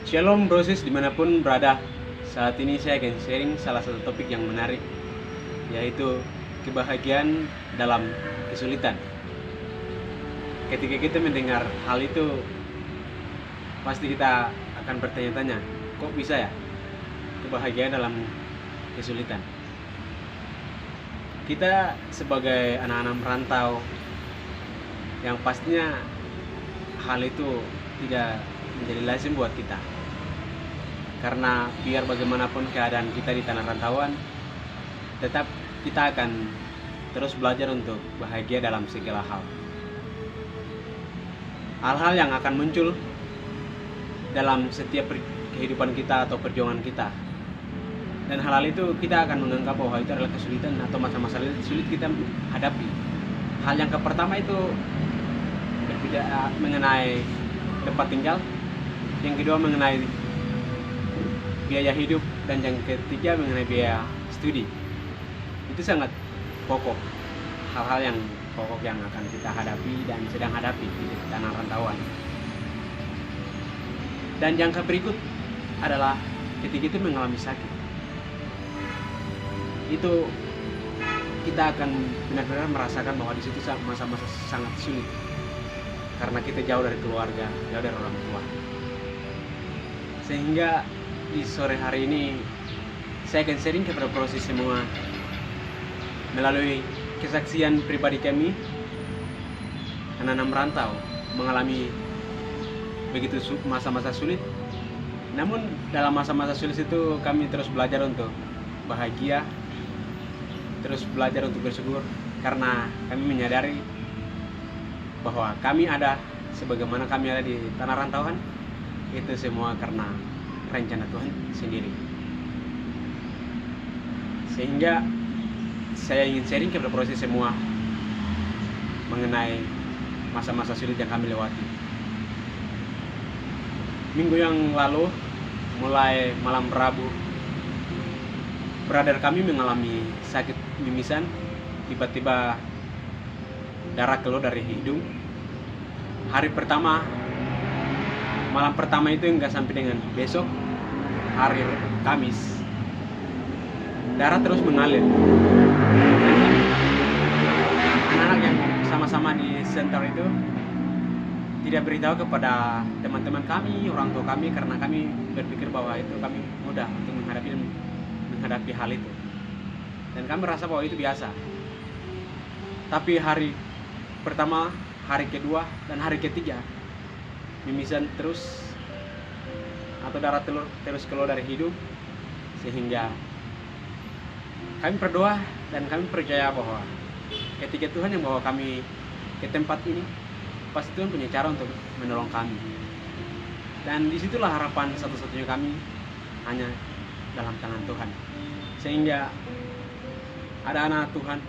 Shalom brosis dimanapun berada. Saat ini saya akan sharing salah satu topik yang menarik, yaitu kebahagiaan dalam kesulitan. Ketika kita mendengar hal itu, pasti kita akan bertanya-tanya, kok bisa ya kebahagiaan dalam kesulitan? Kita sebagai anak-anak merantau, yang pastinya hal itu tidak menjadi lazim buat kita. Karena biar bagaimanapun keadaan kita di tanah rantauan, tetap kita akan terus belajar untuk bahagia dalam segala hal. Hal-hal yang akan muncul dalam setiap kehidupan kita atau perjuangan kita. Dan hal-hal itu kita akan menganggap bahwa itu adalah kesulitan atau masa-masa sulit kita hadapi. Hal yang pertama itu berbeda mengenai tempat tinggal, yang kedua mengenai biaya hidup, dan yang ketiga mengenai biaya studi. Itu sangat pokok, hal-hal yang pokok yang akan kita hadapi dan sedang hadapi di tanah rantauan. Dan yang berikut adalah ketika itu mengalami sakit. Itu kita akan benar-benar merasakan bahwa di situ masa-masa sangat sulit, karena kita jauh dari keluarga, jauh dari orang tua. Sehingga di sore hari ini saya akan sharing kepada proses semua melalui kesaksian pribadi kami, anak-anak merantau mengalami begitu masa-masa sulit. Namun dalam masa-masa sulit itu kami terus belajar untuk bahagia, terus belajar untuk bersyukur, karena kami menyadari bahwa kami ada sebagaimana kami ada di tanah rantauan, itu semua karena rencana Tuhan sendiri. Sehingga saya ingin sharing kepada proses semua mengenai masa-masa sulit yang kami lewati. Minggu yang lalu, mulai malam Rabu, brother kami mengalami sakit mimisan, tiba-tiba darah keluar dari hidung. Hari pertama, malam pertama itu enggak sampai dengan besok, hari Kamis, darah terus mengalir. Anak-anak yang sama-sama di center itu tidak beritahu kepada teman-teman kami, orang tua kami, karena kami berpikir bahwa itu kami mudah untuk menghadapi hal itu, dan kami merasa bahwa itu biasa. Tapi hari pertama, hari kedua, dan hari ketiga, mimisan terus atau darah terus keluar dari hidung, sehingga kami berdoa dan kami percaya bahwa ketika Tuhan yang bawa kami ke tempat ini, pasti Tuhan punya cara untuk menolong kami. Dan disitulah harapan satu-satunya kami hanya dalam tangan Tuhan. Sehingga ada anak Tuhan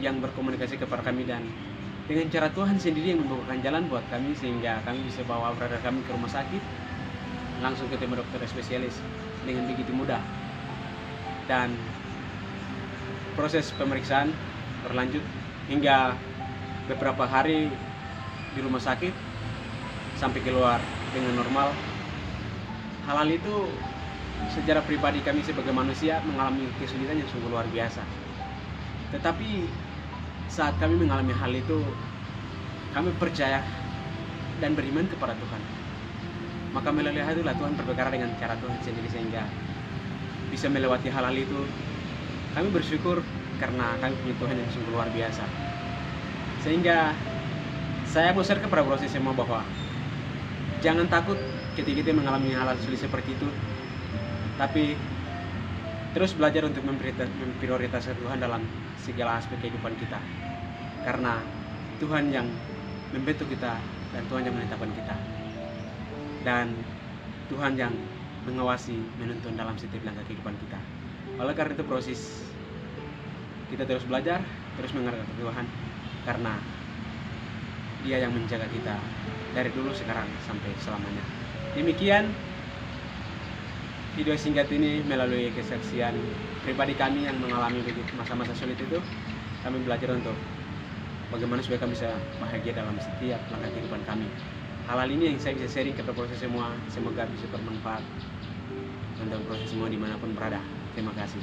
yang berkomunikasi kepada kami, dan dengan cara Tuhan sendiri yang membukakan jalan buat kami, sehingga kami bisa bawa brother kami ke rumah sakit, langsung ketemu dokter spesialis dengan begitu mudah. Dan proses pemeriksaan berlanjut hingga beberapa hari di rumah sakit sampai keluar dengan normal. Hal-hal itu secara pribadi kami sebagai manusia mengalami kesulitan yang sungguh luar biasa. Tetapi saat kami mengalami hal itu, kami percaya dan beriman kepada Tuhan. Maka melalui hal itulah Tuhan berbicara dengan cara Tuhan sendiri, sehingga bisa melewati hal-hal itu. Kami bersyukur karena kami punya Tuhan yang sungguh luar biasa. Sehingga saya mau share kepada proses semua bahwa jangan takut ketika kita mengalami hal-hal sulit seperti itu, tapi terus belajar untuk memprioritaskan Tuhan dalam segala aspek kehidupan kita. Karena Tuhan yang membentuk kita, dan Tuhan yang menetapkan kita, dan Tuhan yang mengawasi, menuntun dalam setiap langkah kehidupan kita. Oleh karena itu proses kita terus belajar, terus menghargai Tuhan, karena Dia yang menjaga kita dari dulu, sekarang, sampai selamanya. Demikian video singkat ini melalui kesaksian pribadi kami yang mengalami begitu masa-masa sulit itu. Kami belajar untuk bagaimana supaya kami bisa bahagia dalam setiap langkah kehidupan kami. hal-hal ini yang saya bisa sharing kepada proses semua, semoga bisa bermanfaat untuk proses semua dimanapun berada. Terima kasih.